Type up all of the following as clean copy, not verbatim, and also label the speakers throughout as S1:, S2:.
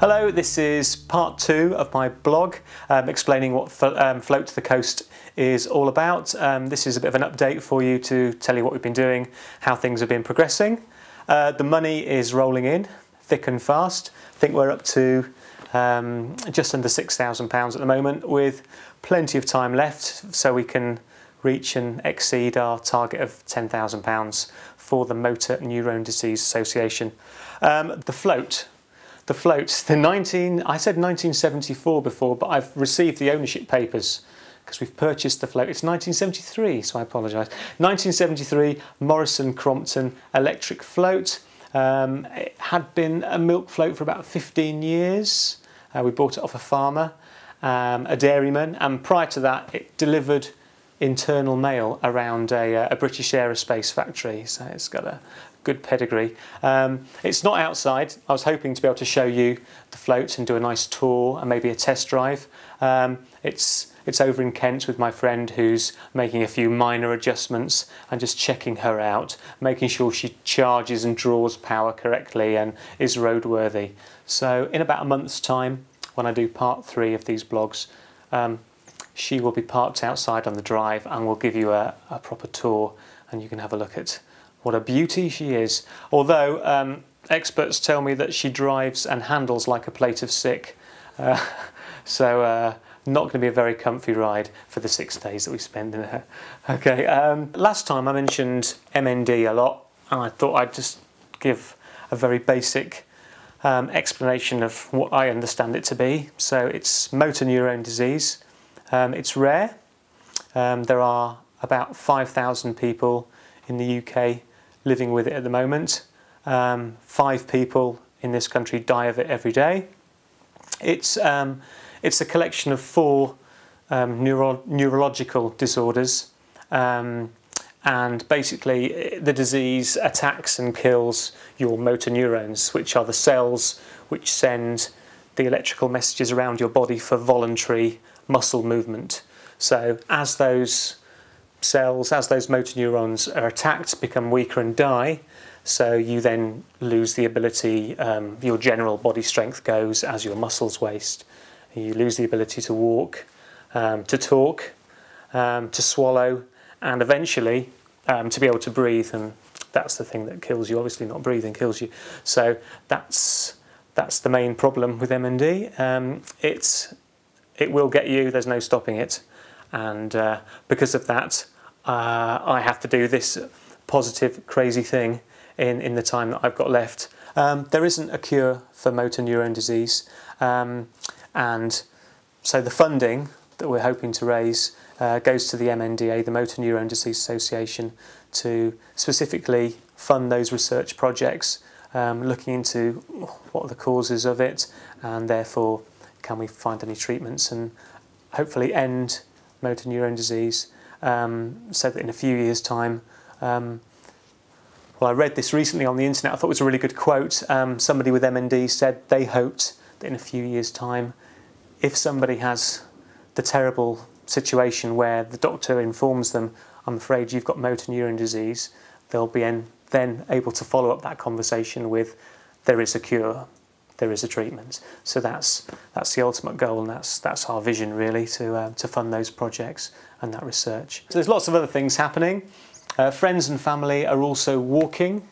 S1: Hello, this is part 2 of my blog explaining what Float to the Coast is all about. This is a bit of an update for you to tell you what we've been doing, how things have been progressing. The money is rolling in thick and fast. I think we're up to just under £6,000 at the moment, with plenty of time left so we can reach and exceed our target of £10,000 for the Motor Neurone Disease Association. The float, I said 1974 before, but I've received the ownership papers because we've purchased the float. It's 1973, so I apologise. 1973 Morrison Crompton electric float. It had been a milk float for about 15 years. We bought it off a farmer, a dairyman, and prior to that it delivered internal mail around a British aerospace factory, so it's got a good pedigree. It's not outside. I was hoping to be able to show you the float and do a nice tour and maybe a test drive. It's over in Kent with my friend who's making a few minor adjustments and just checking her out, making sure she charges and draws power correctly and is roadworthy. So in about a month's time, when I do part 3 of these blogs, she will be parked outside on the drive and we'll give you a proper tour and you can have a look at what a beauty she is. Although experts tell me that she drives and handles like a plate of sick. So not going to be a very comfy ride for the 6 days that we spend in her. Okay, last time I mentioned MND a lot, and I thought I'd just give a very basic explanation of what I understand it to be. So it's motor neurone disease. It's rare. There are about 5,000 people in the UK living with it at the moment. 5 people in this country die of it every day. It's a collection of 4 neurological disorders, and basically the disease attacks and kills your motor neurons, which are the cells which send the electrical messages around your body for voluntary muscle movement. So as those cells, as those motor neurons are attacked, become weaker and die, so you then lose the ability, your general body strength goes as your muscles waste. You lose the ability to walk, to talk, to swallow, and eventually to be able to breathe, and that's the thing that kills you. Obviously not breathing kills you. So that's the main problem with MND. It will get you, there's no stopping it. And because of that, I have to do this positive, crazy thing in the time that I've got left. There isn't a cure for motor neurone disease, and so the funding that we're hoping to raise goes to the MNDA, the Motor Neurone Disease Association, to specifically fund those research projects, looking into what are the causes of it, and therefore can we find any treatments and hopefully end motor neurone disease, so that in a few years' time, well, I read this recently on the internet, I thought it was a really good quote. Somebody with MND said they hoped that in a few years' time, if somebody has the terrible situation where the doctor informs them, I'm afraid you've got motor neurone disease, they'll be then able to follow up that conversation with, there is a cure, there is a treatment. So that's the ultimate goal, and that's our vision really, to fund those projects and that research. So there's lots of other things happening. Friends and family are also walking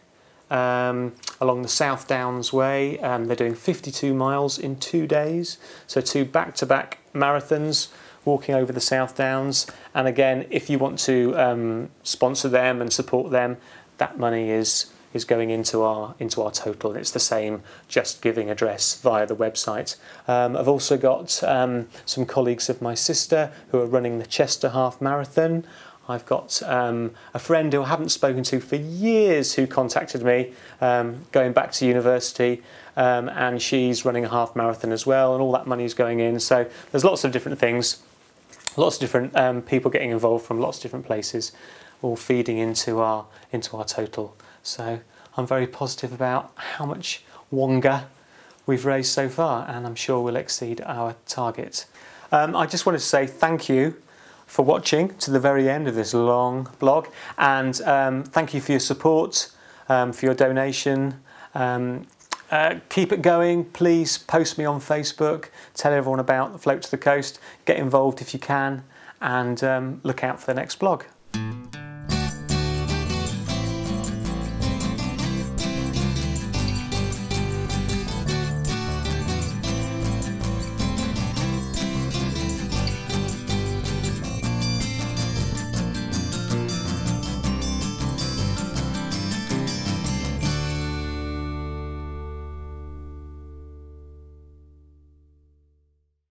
S1: along the South Downs Way. They're doing 52 miles in 2 days, so 2 back-to-back marathons walking over the South Downs. And again, if you want to sponsor them and support them, that money is going into our total. It's the same Just Giving address via the website. I've also got some colleagues of my sister who are running the Chester Half Marathon. I've got a friend who I haven't spoken to for years who contacted me going back to university, and she's running a half marathon as well, and all that money is going in. So there's lots of different things, lots of different people getting involved from lots of different places, all feeding into our total. So I'm very positive about how much wonga we've raised so far, and I'm sure we'll exceed our target. I just wanted to say thank you for watching to the very end of this long blog, and thank you for your support, for your donation. keep it going. Please post me on Facebook, tell everyone about the Float to the Coast, get involved if you can, and look out for the next blog.